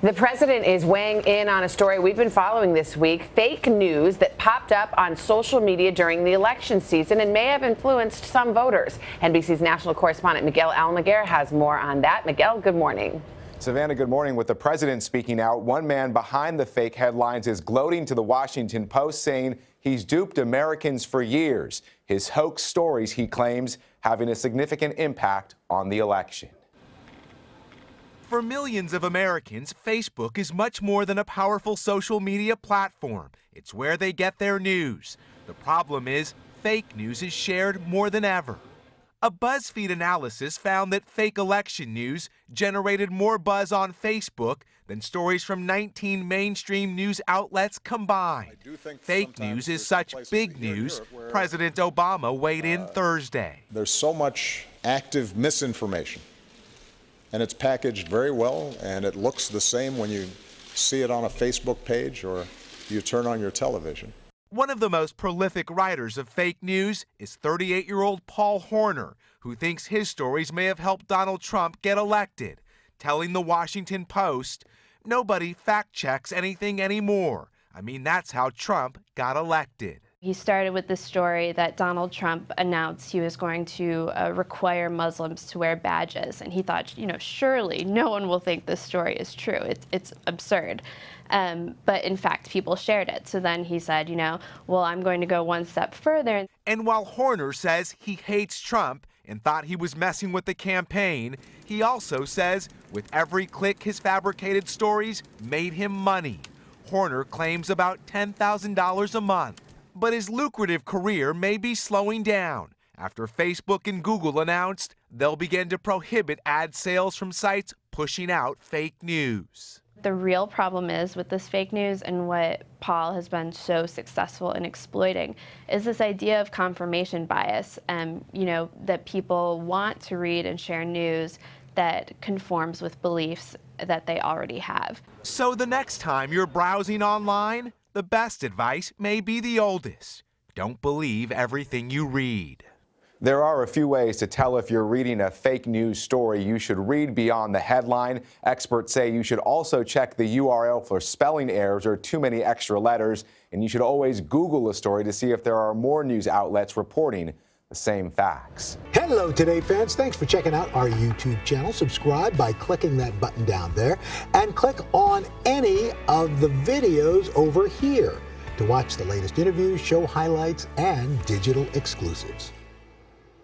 The president is weighing in on a story we've been following this week, fake news that popped up on social media during the election season and may have influenced some voters. NBC's national correspondent Miguel Almaguer has more on that. Miguel, good morning. Savannah, good morning. With the president speaking out, one man behind the fake headlines is gloating to the Washington Post, saying he's duped Americans for years. His hoax stories, he claims, having a significant impact on the election. For millions of Americans, Facebook is much more than a powerful social media platform. It's where they get their news. The problem is, fake news is shared more than ever. A BuzzFeed analysis found that fake election news generated more buzz on Facebook than stories from 19 mainstream news outlets combined. Fake news is such big news, President Obama weighed in Thursday. There's so much active misinformation, and it's packaged very well, and it looks the same when you see it on a Facebook page or you turn on your television. One of the most prolific writers of fake news is 38-year-old Paul Horner, who thinks his stories may have helped Donald Trump get elected, telling the Washington Post, "Nobody fact-checks anything anymore. I mean, that's how Trump got elected." He started with the story that Donald Trump announced he was going to require Muslims to wear badges. And he thought, surely no one will think this story is true. It's absurd. But in fact, people shared it. So then he said, well, I'm going to go one step further. And while Horner says he hates Trump and thought he was messing with the campaign, he also says with every click his fabricated stories made him money. Horner claims about $10,000 a month. But his lucrative career may be slowing down after Facebook and Google announced they'll begin to prohibit ad sales from sites pushing out fake news. The real problem is with this fake news, and what Paul has been so successful in exploiting, is this idea of confirmation bias. That people want to read and share news that conforms with beliefs that they already have. So the next time you're browsing online, the best advice may be the oldest. Don't believe everything you read. There are a few ways to tell if you're reading a fake news story. You should read beyond the headline. Experts say you should also check the URL for spelling errors or too many extra letters. And you should always Google a story to see if there are more news outlets reporting the same facts. Hello, Today fans. Thanks for checking out our YouTube channel. Subscribe by clicking that button down there and click on any of the videos over here to watch the latest interviews, show highlights, and digital exclusives.